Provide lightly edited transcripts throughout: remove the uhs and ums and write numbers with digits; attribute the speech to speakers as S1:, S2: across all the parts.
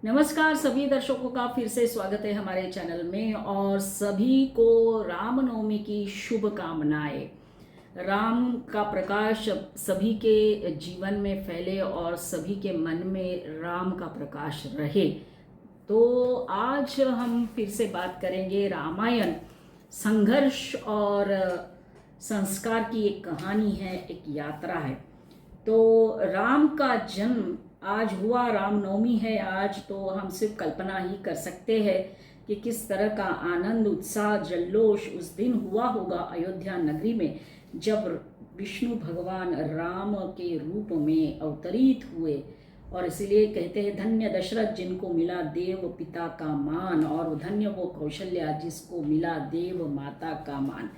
S1: नमस्कार सभी दर्शकों का फिर से स्वागत है हमारे चैनल में और सभी को रामनवमी की शुभकामनाएं। राम का प्रकाश सभी के जीवन में फैले और सभी के मन में राम का प्रकाश रहे। तो आज हम फिर से बात करेंगे रामायण संघर्ष और संस्कार की एक कहानी है, एक यात्रा है। तो राम का जन्म आज हुआ, रामनवमी है आज, तो हम सिर्फ कल्पना ही कर सकते हैं कि किस तरह का आनंद उत्साह जल्लोष उस दिन हुआ होगा अयोध्या नगरी में, जब विष्णु भगवान राम के रूप में अवतरित हुए। और इसीलिए कहते हैं धन्य दशरथ जिनको मिला देव पिता का मान, और धन्य वो कौशल्या जिसको मिला देव माता का मान।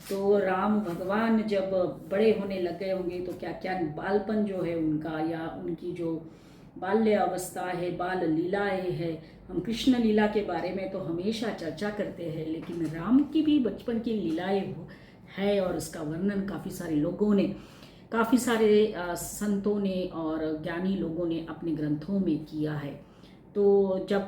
S1: तो राम भगवान जब बड़े होने लग गए होंगे तो क्या क्या बालपन जो है उनका, या उनकी जो बाल्य अवस्था है, बाल लीलाएं है। हम कृष्ण लीला के बारे में तो हमेशा चर्चा करते हैं, लेकिन राम की भी बचपन की लीलाएं है और उसका वर्णन काफ़ी सारे लोगों ने, काफ़ी सारे संतों ने और ज्ञानी लोगों ने अपने ग्रंथों में किया है। तो जब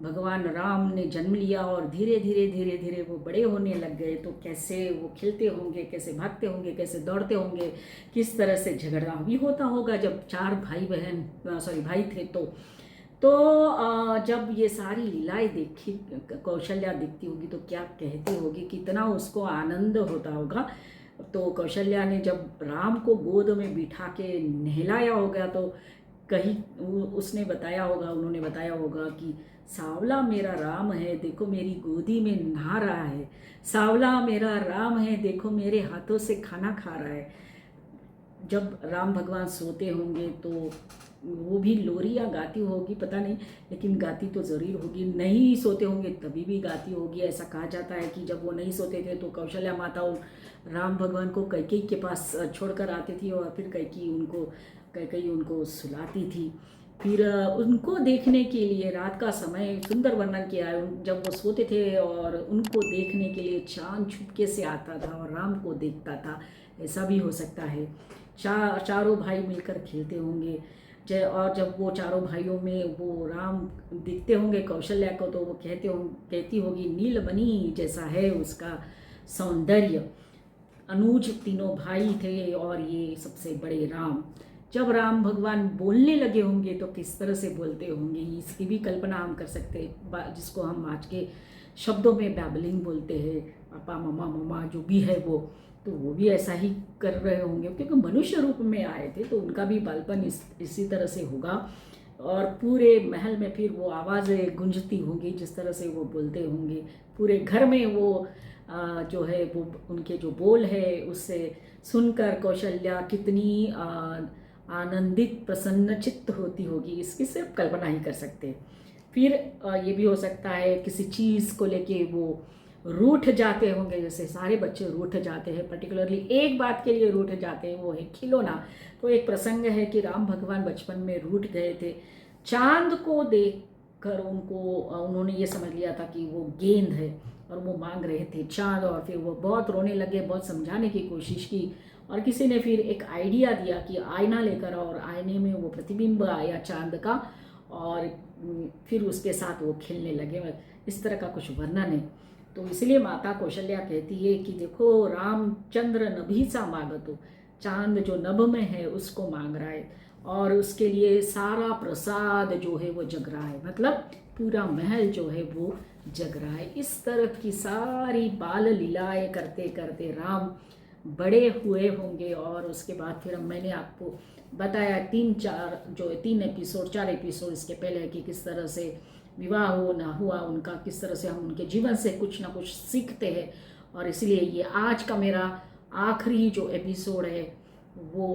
S1: भगवान राम ने जन्म लिया और धीरे धीरे वो बड़े होने लग गए, तो कैसे वो खेलते होंगे, कैसे भागते होंगे, कैसे दौड़ते होंगे, किस तरह से झगड़ा भी होता होगा जब चार भाई थे। तो जब ये सारी लीलाएं देखी कौशल्या दिखती होगी तो क्या कहती होगी, कितना उसको आनंद होता होगा। तो कौशल्या ने जब राम को गोद में बिठा के नहलाया होगा तो कहीं उसने बताया होगा, उन्होंने बताया होगा कि सावला मेरा राम है, देखो मेरी गोदी में नहा रहा है, सावला मेरा राम है, देखो मेरे हाथों से खाना खा रहा है। जब राम भगवान सोते होंगे तो वो भी लोरियाँ गाती होगी, पता नहीं, लेकिन गाती तो ज़रूर होगी। नहीं सोते होंगे तभी भी गाती होगी। ऐसा कहा जाता है कि जब वो नहीं सोते थे तो कौशल्या माता राम भगवान को कैकेयी के पास छोड़कर आती थी और फिर कैकेयी उनको सुलाती थी। फिर उनको देखने के लिए रात का समय सुंदर वर्णन किया है, जब वो सोते थे और उनको देखने के लिए चांद छुपके से आता था और राम को देखता था। ऐसा भी हो सकता है। चारों भाई मिलकर खेलते होंगे और जब वो चारों भाइयों में वो राम दिखते होंगे कौशल्या को, तो वो कहती होगी नीलमणि जैसा है उसका सौंदर्य। अनुज तीनों भाई थे और ये सबसे बड़े राम। जब राम भगवान बोलने लगे होंगे तो किस तरह से बोलते होंगे, इसकी भी कल्पना हम कर सकते हैं, जिसको हम आज के शब्दों में बैबलिंग बोलते हैं, पापा मम्मा मम्मा जो भी है वो भी ऐसा ही कर रहे होंगे, क्योंकि मनुष्य रूप में आए थे तो उनका भी बालपन इसी तरह से होगा। और पूरे महल में फिर वो आवाज़ें गूंजती होंगी जिस तरह से वो बोलते होंगे। पूरे घर में वो जो है वो उनके जो बोल है उससे सुनकर कौशल्या कितनी आनंदित प्रसन्न चित्त होती होगी, इसकी सिर्फ कल्पना ही कर सकते। फिर ये भी हो सकता है किसी चीज़ को लेके वो रूठ जाते होंगे, जैसे सारे बच्चे रूठ जाते हैं, पर्टिकुलरली एक बात के लिए रूठ जाते हैं, वो है खिलौना। तो एक प्रसंग है कि राम भगवान बचपन में रूठ गए थे। चांद को देखकर उन्होंने ये समझ लिया था कि वो गेंद है और वो मांग रहे थे चांद, और फिर वो बहुत रोने लगे, बहुत समझाने की कोशिश की, और किसी ने फिर एक आइडिया दिया कि आईना लेकर, और आईने में वो प्रतिबिंब आया चांद का, और फिर उसके साथ वो खेलने लगे। इस तरह का कुछ वर्णन है। तो इसलिए माता कौशल्या कहती है कि देखो रामचंद्र नभी सा मांगतो, चांद जो नभ में है उसको मांग रहा है, और उसके लिए सारा प्रसाद जो है वो जग रहा है, मतलब पूरा महल जो है वो जग रहा है। इस तरह की सारी बाल लीलाएं करते करते राम बड़े हुए होंगे। और उसके बाद फिर मैंने आपको बताया 3 एपिसोड 4 एपिसोड इसके पहले कि किस तरह से विवाह हो ना हुआ उनका, किस तरह से हम उनके जीवन से कुछ ना कुछ सीखते हैं। और इसलिए ये आज का मेरा आखिरी जो एपिसोड है वो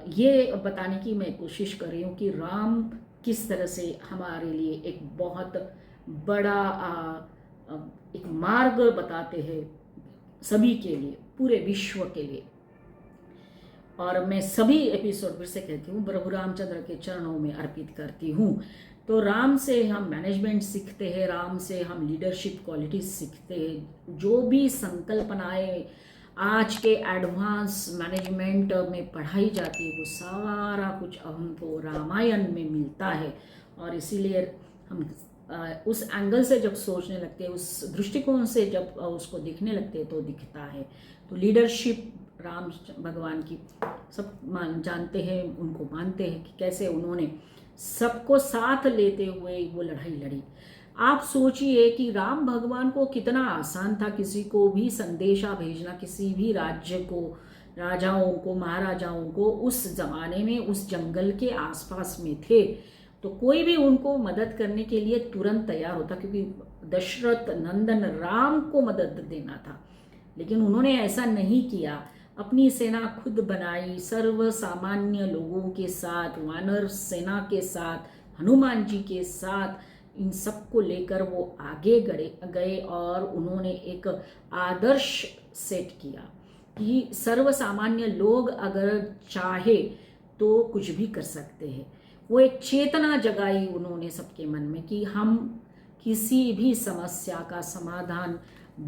S1: ये बताने की मैं कोशिश कर रही हूँ कि राम किस तरह से हमारे लिए एक बहुत बड़ा एक मार्ग बताते हैं सभी के लिए, पूरे विश्व के लिए। और मैं सभी एपिसोड फिर से कहती हूँ प्रभु रामचंद्र के चरणों में अर्पित करती हूँ। तो राम से हम मैनेजमेंट सीखते हैं, राम से हम लीडरशिप क्वालिटीज सीखते हैं। जो भी संकल्पनाएं आज के एडवांस मैनेजमेंट में पढ़ाई जाती है वो सारा कुछ हमको रामायण में मिलता है। और इसीलिए हम उस एंगल से जब सोचने लगते हैं, उस दृष्टिकोण से जब उसको देखने लगते हैं तो दिखता है। तो लीडरशिप राम भगवान की सब जानते हैं, उनको मानते हैं कि कैसे उन्होंने सबको साथ लेते हुए वो लड़ाई लड़ी। आप सोचिए कि राम भगवान को कितना आसान था किसी को भी संदेशा भेजना, किसी भी राज्य को, राजाओं को, महाराजाओं को। उस जमाने में उस जंगल के आसपास में थे तो कोई भी उनको मदद करने के लिए तुरंत तैयार होता, क्योंकि दशरथ नंदन राम को मदद देना था। लेकिन उन्होंने ऐसा नहीं किया, अपनी सेना खुद बनाई, सर्व सामान्य लोगों के साथ, वानर सेना के साथ, हनुमान जी के साथ, इन सबको लेकर वो आगे गए और उन्होंने एक आदर्श सेट किया कि सर्व सामान्य लोग अगर चाहे तो कुछ भी कर सकते हैं। वो एक चेतना जगाई उन्होंने सबके मन में कि हम किसी भी समस्या का समाधान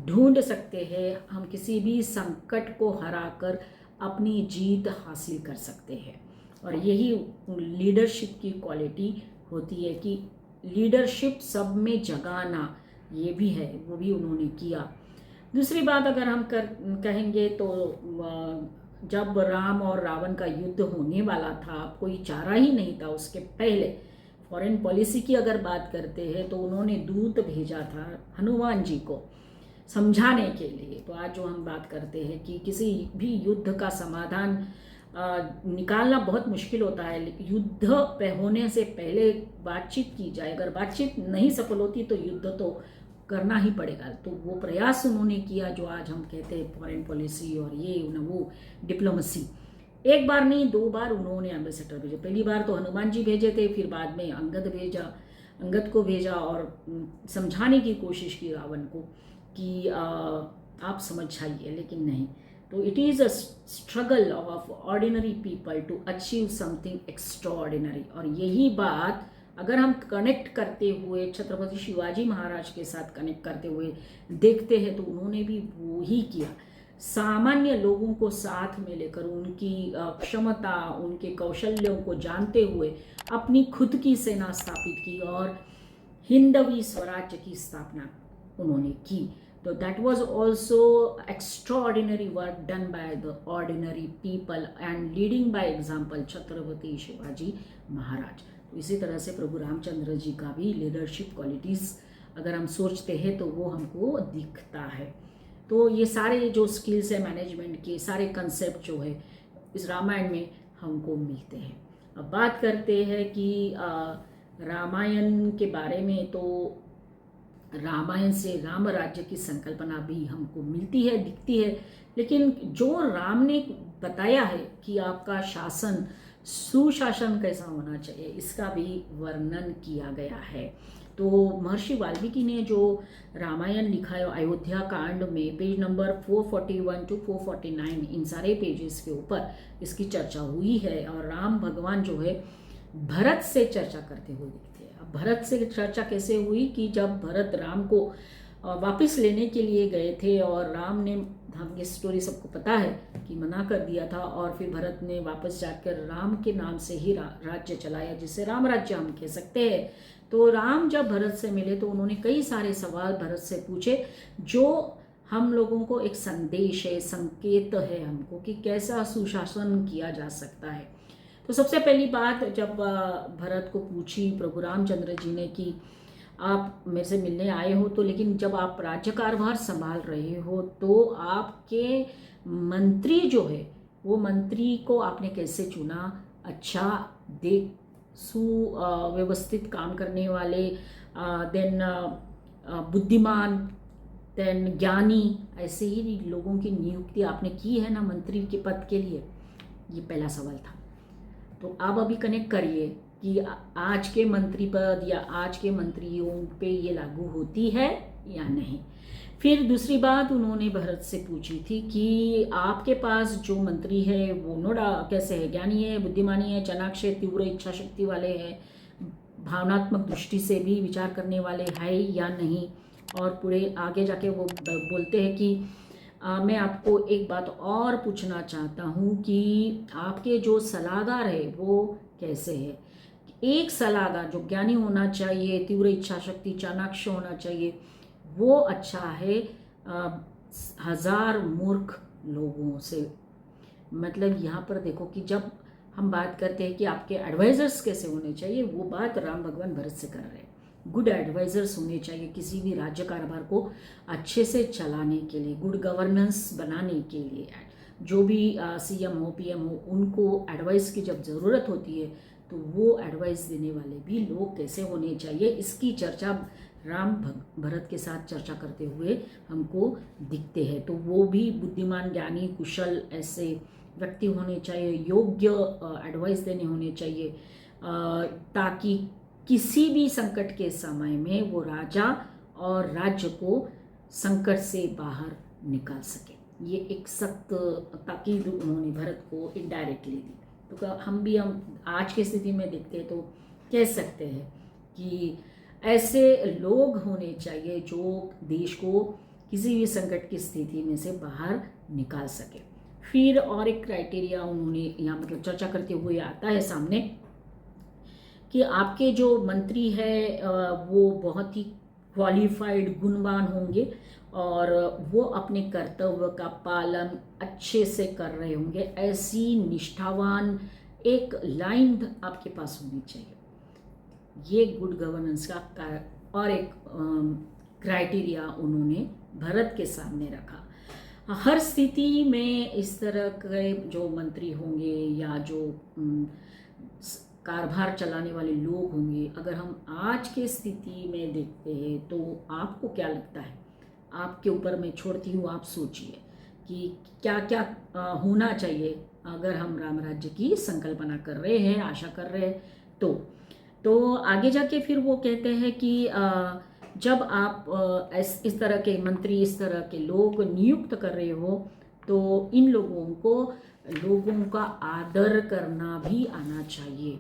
S1: ढूंढ सकते हैं, हम किसी भी संकट को हराकर अपनी जीत हासिल कर सकते हैं। और यही लीडरशिप की क्वालिटी होती है कि लीडरशिप सब में जगाना, ये भी है, वो भी उन्होंने किया। दूसरी बात अगर हम कहेंगे तो जब राम और रावण का युद्ध होने वाला था, कोई चारा ही नहीं था उसके पहले, फॉरेन पॉलिसी की अगर बात करते हैं तो उन्होंने दूत भेजा था हनुमान जी को समझाने के लिए। तो आज जो हम बात करते हैं कि किसी भी युद्ध का समाधान निकालना बहुत मुश्किल होता है, युद्ध पे होने से पहले बातचीत की जाए, अगर बातचीत नहीं सफल होती तो युद्ध तो करना ही पड़ेगा। तो वो प्रयास उन्होंने किया जो आज हम कहते हैं फॉरेन पॉलिसी और ये न वो डिप्लोमेसी। एक बार नहीं, 2 बार उन्होंने एम्बेसडर भेजे। पहली बार तो हनुमान जी भेजे थे, फिर बाद में अंगद को भेजा और समझाने की कोशिश की रावण को कि आप समझ जाइए, लेकिन नहीं। तो it is a struggle of ordinary people to achieve something extraordinary. और यही बात अगर हम कनेक्ट करते हुए छत्रपति शिवाजी महाराज के साथ कनेक्ट करते हुए देखते हैं तो उन्होंने भी वो ही किया, सामान्य लोगों को साथ में लेकर उनकी क्षमता, उनके कौशल्यों को जानते हुए अपनी खुद की सेना स्थापित की और हिंदवी स्वराज्य की स्थापना उन्होंने की। तो that was also extraordinary work done by the ordinary people and leading by example Chhatrapati Shivaji Maharaj. तो इसी तरह से प्रभु रामचंद्र जी का भी लीडरशिप क्वालिटीज़ अगर हम सोचते हैं तो वो हमको दिखता है। तो ये सारे जो स्किल्स है मैनेजमेंट के, सारे कंसेप्ट जो है इस रामायण में हमको मिलते हैं। अब बात करते हैं कि रामायण के बारे में। तो रामायण से राम राज्य की संकल्पना भी हमको मिलती है, दिखती है, लेकिन जो राम ने बताया है कि आपका शासन, सुशासन कैसा होना चाहिए, इसका भी वर्णन किया गया है। तो महर्षि वाल्मीकि ने जो रामायण लिखा है अयोध्या कांड में पेज नंबर 441 टू 449, इन सारे पेजेस के ऊपर इसकी चर्चा हुई है। और राम भगवान जो है भरत से चर्चा करते हुए दिखते हैं। अब भरत से चर्चा कैसे हुई कि जब भरत राम को वापस लेने के लिए गए थे और राम ने, हम ये स्टोरी सबको पता है कि मना कर दिया था, और फिर भरत ने वापस जाकर राम के नाम से ही राज्य चलाया, जिसे राम राज्य हम कह सकते हैं। तो राम जब भरत से मिले तो उन्होंने कई सारे सवाल भरत से पूछे जो हम लोगों को एक संदेश है, संकेत है हमको कि कैसा सुशासन किया जा सकता है। तो सबसे पहली बात जब भरत को पूछी प्रभु रामचंद्र जी ने कि आप मेरे से मिलने आए हो, तो लेकिन जब आप राज्य कारभार संभाल रहे हो तो आपके मंत्री जो है वो मंत्री को आपने कैसे चुना, अच्छा देख सुव्यवस्थित काम करने वाले, देन बुद्धिमान, देन ज्ञानी, ऐसे ही लोगों की नियुक्ति आपने की है ना मंत्री के पद के लिए। ये पहला सवाल था। तो आप अभी कनेक्ट करिए कि आज के मंत्री पद या आज के मंत्रियों पे ये लागू होती है या नहीं। फिर दूसरी बात उन्होंने भरत से पूछी थी कि आपके पास जो मंत्री है वो नोड़ा कैसे है, ज्ञानी है, बुद्धिमानी है, चाणाक्ष है, तीव्र इच्छा शक्ति वाले हैं, भावनात्मक दृष्टि से भी विचार करने वाले है या नहीं। और पूरे आगे जाके वो बोलते हैं कि मैं आपको एक बात और पूछना चाहता हूँ कि आपके जो सलाहकार है वो कैसे है, एक सलाहकार जो ज्ञानी होना चाहिए, तीव्र इच्छा शक्ति, चाणाक्ष होना चाहिए, वो अच्छा है 1000 मूर्ख लोगों से। मतलब यहाँ पर देखो कि जब हम बात करते हैं कि आपके एडवाइजर्स कैसे होने चाहिए, वो बात राम भगवान भरत से कर रहे हैं। गुड एडवाइजर्स होने चाहिए किसी भी राज्य कारोबार को अच्छे से चलाने के लिए, गुड गवर्नेंस बनाने के लिए। जो भी सीएम हो, पीएम हो, उनको एडवाइस की जब ज़रूरत होती है तो वो एडवाइस देने वाले भी लोग कैसे होने चाहिए, इसकी चर्चा राम भरत के साथ चर्चा करते हुए हमको दिखते हैं। तो वो भी बुद्धिमान, ज्ञानी, कुशल ऐसे व्यक्ति होने चाहिए, योग्य एडवाइस देने होने चाहिए, ताकि किसी भी संकट के समय में वो राजा और राज्य को संकट से बाहर निकाल सके। ये एक सख्त ताकीद उन्होंने भरत को इनडायरेक्टली दी। तो हम आज की स्थिति में देखते हैं तो कह सकते हैं कि ऐसे लोग होने चाहिए जो देश को किसी भी संकट की स्थिति में से बाहर निकाल सके। फिर और एक क्राइटेरिया उन्होंने यहाँ मतलब चर्चा करते हुए आता है सामने कि आपके जो मंत्री है वो बहुत ही क्वालिफाइड, गुणवान होंगे और वो अपने कर्तव्य का पालन अच्छे से कर रहे होंगे। ऐसी निष्ठावान एक लाइन आपके पास होनी चाहिए। ये गुड गवर्नेंस का और एक क्राइटेरिया उन्होंने भरत के सामने रखा। हर स्थिति में इस तरह के जो मंत्री होंगे या जो कारभार चलाने वाले लोग होंगे, अगर हम आज के स्थिति में देखते हैं तो आपको क्या लगता है? आपके ऊपर मैं छोड़ती हूँ, आप सोचिए कि क्या क्या होना चाहिए अगर हम राम राज्य की संकल्पना कर रहे हैं, आशा कर रहे हैं। तो आगे जाके फिर वो कहते हैं कि जब आप इस तरह के मंत्री, इस तरह के लोग नियुक्त कर रहे हो तो इन लोगों का आदर करना भी आना चाहिए,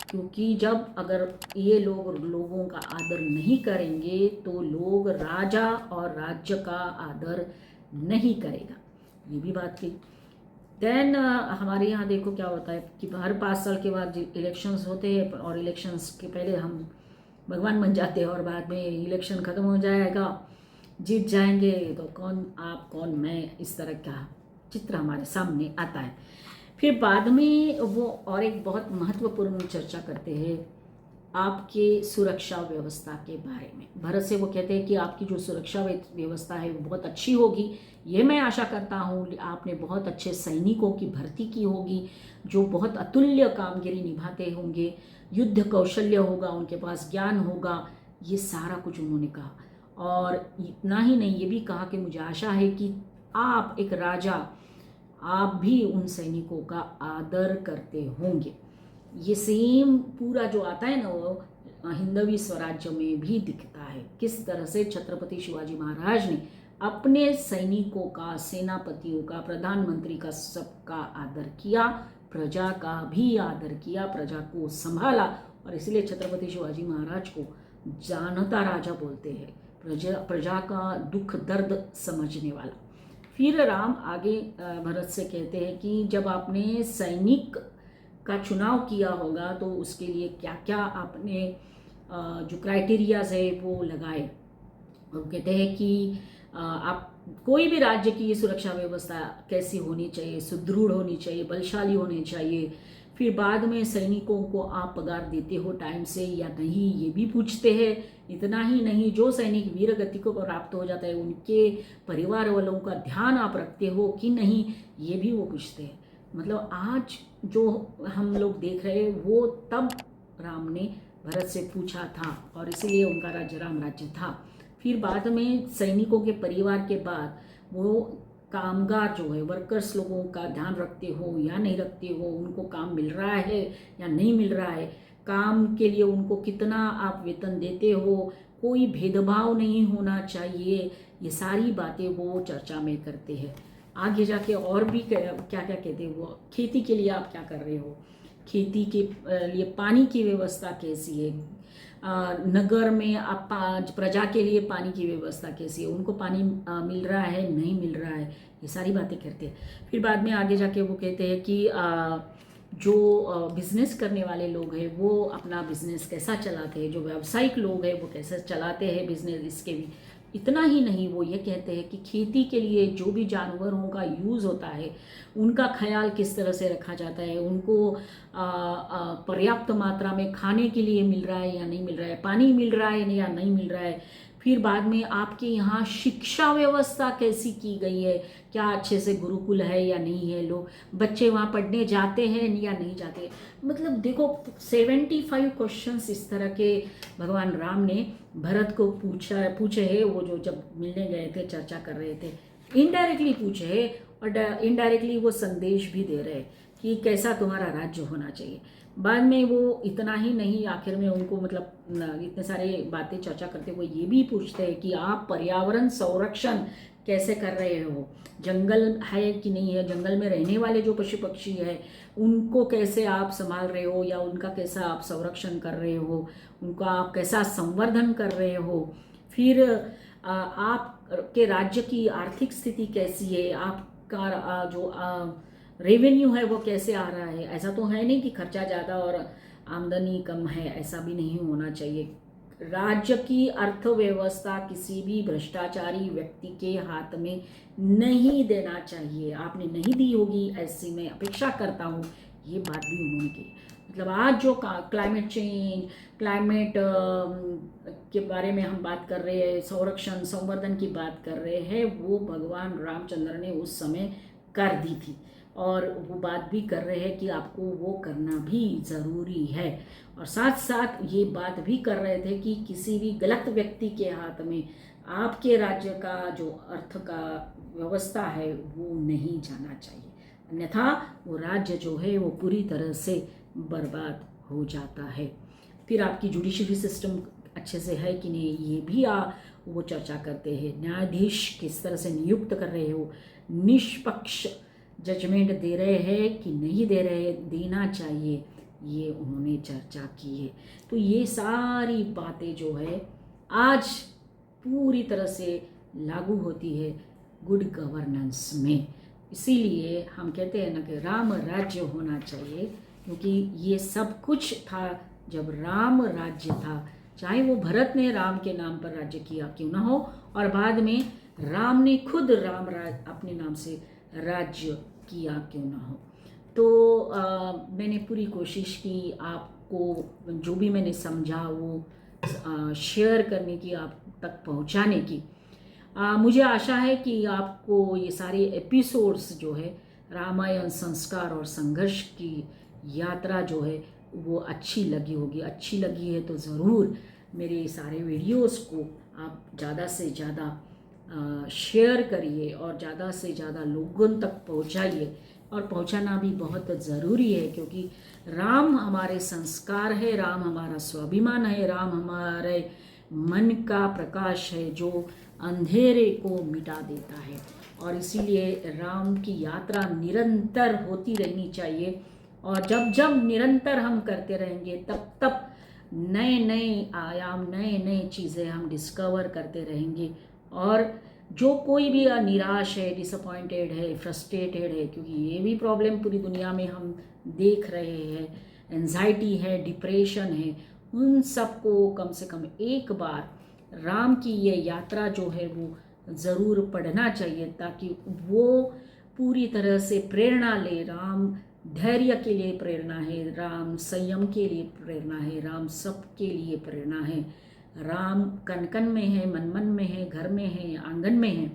S1: क्योंकि जब अगर ये लोगों का आदर नहीं करेंगे तो लोग राजा और राज्य का आदर नहीं करेगा। ये भी बात थी। देन हमारे यहाँ देखो क्या होता है कि हर 5 साल के बाद इलेक्शंस होते हैं और इलेक्शंस के पहले हम भगवान बन जाते हैं और बाद में इलेक्शन ख़त्म हो जाएगा, जीत जाएंगे तो कौन आप कौन मैं, इस तरह का चित्र हमारे सामने आता है। फिर बाद में वो और एक बहुत महत्वपूर्ण चर्चा करते हैं आपके सुरक्षा व्यवस्था के बारे में। भरत से वो कहते हैं कि आपकी जो सुरक्षा व्यवस्था है वो बहुत अच्छी होगी, ये मैं आशा करता हूँ। आपने बहुत अच्छे सैनिकों की भर्ती की होगी जो बहुत अतुल्य कामगिरी निभाते होंगे, युद्ध कौशल्य होगा, उनके पास ज्ञान होगा, ये सारा कुछ उन्होंने कहा। और इतना ही नहीं, ये भी कहा कि मुझे आशा है कि आप एक राजा, आप भी उन सैनिकों का आदर करते होंगे। ये सेम पूरा जो आता है ना वो हिंदवी स्वराज्य में भी दिखता है, किस तरह से छत्रपति शिवाजी महाराज ने अपने सैनिकों का, सेनापतियों का, प्रधानमंत्री का सबका आदर किया, प्रजा का भी आदर किया, प्रजा को संभाला। और इसलिए छत्रपति शिवाजी महाराज को जानता राजा बोलते हैं, प्रजा का दुख दर्द समझने वाला। फिर राम आगे भरत से कहते हैं कि जब आपने सैनिक का चुनाव किया होगा तो उसके लिए क्या क्या आपने जो क्राइटेरियाज है वो लगाए। और कहते हैं कि आप कोई भी राज्य की सुरक्षा व्यवस्था कैसी होनी चाहिए, सुदृढ़ होनी चाहिए, बलशाली होनी चाहिए। फिर बाद में सैनिकों को आप पगार देते हो टाइम से या नहीं, ये भी पूछते हैं। इतना ही नहीं, जो सैनिक वीर गति को प्राप्त हो जाता है उनके परिवार वालों का ध्यान आप रखते हो कि नहीं, ये भी वो पूछते हैं। मतलब आज जो हम लोग देख रहे हैं वो तब राम ने भरत से पूछा था और इसीलिए उनका राज्य राम राज्य था। फिर बाद में सैनिकों के परिवार के बाद वो कामगार जो है, वर्कर्स लोगों का ध्यान रखते हो या नहीं रखते हो, उनको काम मिल रहा है या नहीं मिल रहा है, काम के लिए उनको कितना आप वेतन देते हो, कोई भेदभाव नहीं होना चाहिए। ये सारी बातें वो चर्चा में करते हैं। आगे जाके और भी क्या क्या कहते हैं वो, खेती के लिए आप क्या कर रहे हो, खेती के लिए पानी की व्यवस्था कैसी है, नगर में आप प्रजा के लिए पानी की व्यवस्था कैसी है, उनको पानी मिल रहा है नहीं मिल रहा है, ये सारी बातें करते हैं। फिर बाद में आगे जाके वो कहते हैं कि जो बिजनेस करने वाले लोग हैं वो अपना बिजनेस कैसा चलाते हैं, जो व्यावसायिक लोग हैं वो कैसे चलाते हैं बिजनेस, इसके भी इतना ही नहीं, वो ये कहते हैं कि खेती के लिए जो भी जानवरों का यूज़ होता है उनका ख्याल किस तरह से रखा जाता है, उनको पर्याप्त मात्रा में खाने के लिए मिल रहा है या नहीं मिल रहा है, पानी मिल रहा है या नहीं मिल रहा है। फिर बाद में आपके यहाँ शिक्षा व्यवस्था कैसी की गई है, क्या अच्छे से गुरुकुल है या नहीं है, लोग बच्चे वहाँ पढ़ने जाते हैं या नहीं जाते। मतलब देखो 75 क्वेश्चंस इस तरह के भगवान राम ने भरत को पूछे है, वो जो जब मिलने गए थे चर्चा कर रहे थे, इनडायरेक्टली पूछे है और इनडायरेक्टली वो संदेश भी दे रहे कि कैसा तुम्हारा राज्य होना चाहिए। बाद में वो इतना ही नहीं, आखिर में उनको मतलब इतने सारे बातें चर्चा करते हुए ये भी पूछते हैं कि आप पर्यावरण संरक्षण कैसे कर रहे हो, जंगल है कि नहीं है, जंगल में रहने वाले जो पशु पक्षी है उनको कैसे आप संभाल रहे हो या उनका कैसा आप संरक्षण कर रहे हो, उनका आप कैसा संवर्धन कर रहे हो। फिर आपके राज्य की आर्थिक स्थिति कैसी है, आपका जो रेवेन्यू है वो कैसे आ रहा है। ऐसा तो है नहीं कि खर्चा ज़्यादा और आमदनी कम है, ऐसा भी नहीं होना चाहिए। राज्य की अर्थव्यवस्था किसी भी भ्रष्टाचारी व्यक्ति के हाथ में नहीं देना चाहिए, आपने नहीं दी होगी ऐसी मैं अपेक्षा करता हूँ, ये बात भी उन्होंने की। मतलब आज जो क्लाइमेट चेंज, क्लाइमेट के बारे में हम बात कर रहे हैं, संरक्षण संवर्धन की बात कर रहे हैं, वो भगवान रामचंद्र ने उस समय कर दी थी और वो बात भी कर रहे हैं कि आपको वो करना भी ज़रूरी है। और साथ साथ ये बात भी कर रहे थे कि किसी भी गलत व्यक्ति के हाथ में आपके राज्य का जो अर्थ का व्यवस्था है वो नहीं जाना चाहिए, अन्यथा वो राज्य जो है वो पूरी तरह से बर्बाद हो जाता है। फिर आपकी जुडिशरी सिस्टम अच्छे से है कि नहीं, ये भी वो चर्चा करते हैं। न्यायाधीश किस तरह से नियुक्त कर रहे हो, निष्पक्ष जजमेंट दे रहे हैं कि नहीं दे रहे, देना चाहिए, ये उन्होंने चर्चा की है। तो ये सारी बातें जो है आज पूरी तरह से लागू होती है गुड गवर्नेंस में। इसीलिए हम कहते हैं ना कि राम राज्य होना चाहिए, क्योंकि ये सब कुछ था जब राम राज्य था, चाहे वो भरत ने राम के नाम पर राज्य किया क्यों ना हो, और बाद में राम ने खुद राम अपने नाम से राज्य किया क्यों ना हो। तो मैंने पूरी कोशिश की आपको जो भी मैंने समझा वो शेयर करने की, आप तक पहुंचाने की। मुझे आशा है कि आपको ये सारे एपिसोड्स जो है रामायण संस्कार और संघर्ष की यात्रा जो है वो अच्छी लगी होगी। अच्छी लगी है तो ज़रूर मेरे सारे वीडियोस को आप ज़्यादा से ज़्यादा शेयर करिए और ज़्यादा से ज़्यादा लोगों तक पहुँचाइए, और पहुँचाना भी बहुत ज़रूरी है, क्योंकि राम हमारे संस्कार है, राम हमारा स्वाभिमान है, राम हमारे मन का प्रकाश है जो अंधेरे को मिटा देता है। और इसीलिए राम की यात्रा निरंतर होती रहनी चाहिए, और जब जब निरंतर हम करते रहेंगे तब तब नए नए आयाम, नए नए चीज़ें हम डिस्कवर करते रहेंगे। और जो कोई भी निराश है, डिसअपॉइंटेड है, फ्रस्ट्रेटेड है, क्योंकि ये भी प्रॉब्लम पूरी दुनिया में हम देख रहे हैं, एंजाइटी है, डिप्रेशन है, उन सबको कम से कम एक बार राम की ये यात्रा जो है वो ज़रूर पढ़ना चाहिए, ताकि वो पूरी तरह से प्रेरणा ले। राम धैर्य के लिए प्रेरणा है, राम संयम के लिए प्रेरणा है, राम सबके लिए प्रेरणा है। राम कण कण में है, मन मन में है, घर में है, आंगन में है,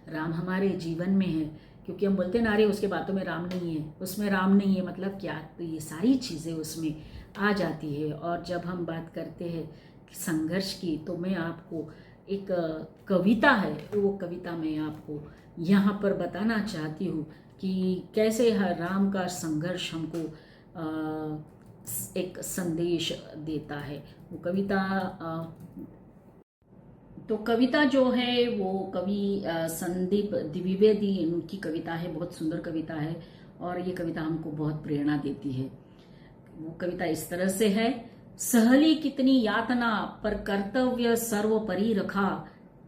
S1: राम हमारे जीवन में है। क्योंकि हम बोलते हैं ना, अरे उसके बातों में राम नहीं है, उसमें राम नहीं है, मतलब क्या, तो ये सारी चीज़ें उसमें आ जाती है। और जब हम बात करते हैं संघर्ष की, तो मैं आपको एक कविता है, वो कविता मैं आपको यहाँ पर बताना चाहती हूँ कि कैसे राम का संघर्ष हमको एक संदेश देता है। वो कविता तो कविता जो है वो कवि संदीप द्विवेदी, उनकी कविता है, बहुत सुंदर कविता है, और ये कविता हमको बहुत प्रेरणा देती है। वो कविता इस तरह से है: सहली कितनी यातना पर कर्तव्य सर्वोपरि रखा,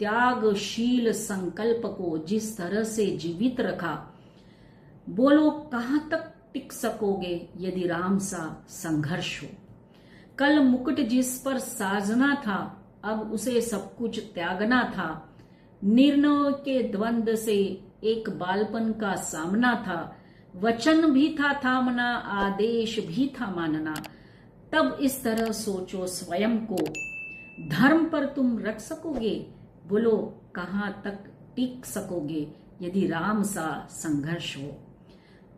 S1: त्यागशील संकल्प को जिस तरह से जीवित रखा, बोलो कहाँ तक टिक सकोगे यदि राम सा संघर्ष हो। कल मुकुट जिस पर साजना था, अब उसे सब कुछ त्यागना था। निर्णय के द्वंद से एक बालपन का सामना था। वचन भी था थामना, आदेश भी था मानना। तब इस तरह सोचो स्वयं को, धर्म पर तुम रख सकोगे? बोलो कहां तक टिक सकोगे यदि राम सा संघर्ष हो।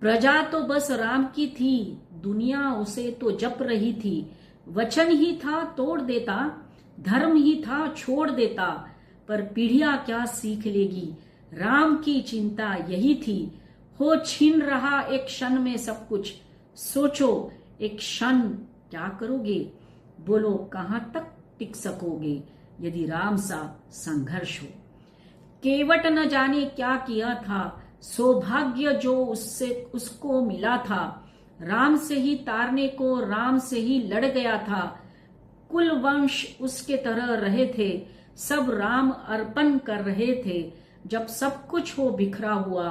S1: प्रजा तो बस राम की थी, दुनिया उसे तो जप रही थी। वचन ही था तोड़ देता, धर्म ही था छोड़ देता। पर पीढ़ियां क्या सीख लेगी, राम की चिंता यही थी। हो छीन रहा एक क्षण में सब कुछ, सोचो एक क्षण क्या करोगे? बोलो कहां तक टिक सकोगे यदि राम सा संघर्ष हो। केवट न जाने क्या किया था, सौभाग्य जो उसको मिला था। राम से ही तारने को, राम से ही लड़ गया था। कुल वंश उसके तरह रहे थे, सब राम अर्पण कर रहे थे। जब सब कुछ हो बिखरा हुआ,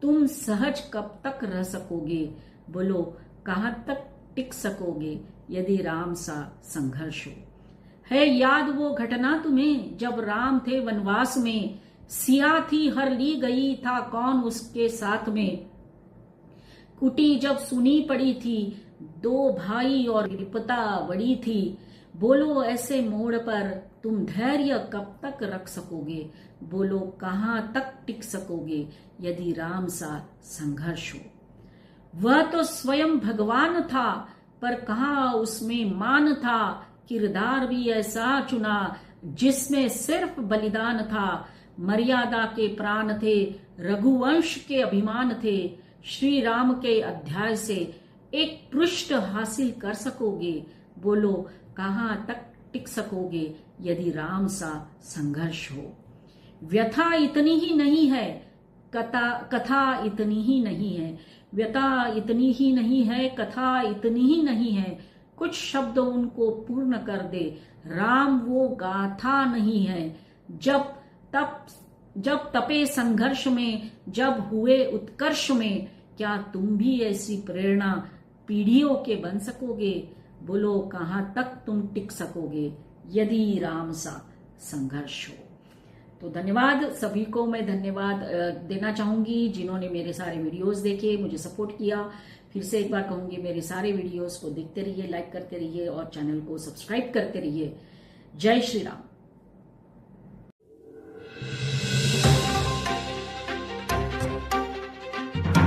S1: तुम सहज कब तक रह सकोगे? बोलो कहां तक टिक सकोगे यदि राम सा संघर्ष हो। है याद वो घटना तुम्हें जब राम थे वनवास में? सिया थी हर ली गई, था कौन उसके साथ में? कुटी जब सुनी पड़ी थी, दो भाई और विपदा बड़ी थी। बोलो ऐसे मोड़ पर तुम धैर्य कब तक रख सकोगे? बोलो कहां तक टिक सकोगे यदि राम सा संघर्ष हो। वह तो स्वयं भगवान था, पर कहां उसमें मान था। किरदार भी ऐसा चुना जिसमें सिर्फ बलिदान था। मर्यादा के प्राण थे, रघुवंश के अभिमान थे। श्री राम के अध्याय से एक पृष्ठ हासिल कर सकोगे? बोलो कहां तक टिक सकोगे यदि राम सा संघर्ष हो। व्यथा इतनी ही नहीं है, कथा इतनी ही नहीं है। व्यथा इतनी ही नहीं है, कथा इतनी ही नहीं है। कुछ शब्द उनको पूर्ण कर दे, राम वो गाथा नहीं है। जब तपे संघर्ष में, जब हुए उत्कर्ष में, क्या तुम भी ऐसी प्रेरणा पीढ़ियों के बन सकोगे? बोलो कहां तक तुम टिक सकोगे यदि राम सा संघर्ष हो। तो धन्यवाद सभी को, मैं धन्यवाद देना चाहूंगी जिन्होंने मेरे सारे वीडियोस देखे, मुझे सपोर्ट किया। फिर से एक बार कहूंगी, मेरे सारे वीडियोस को देखते रहिए, लाइक करते रहिए और चैनल को सब्सक्राइब करते रहिए। जय श्री राम।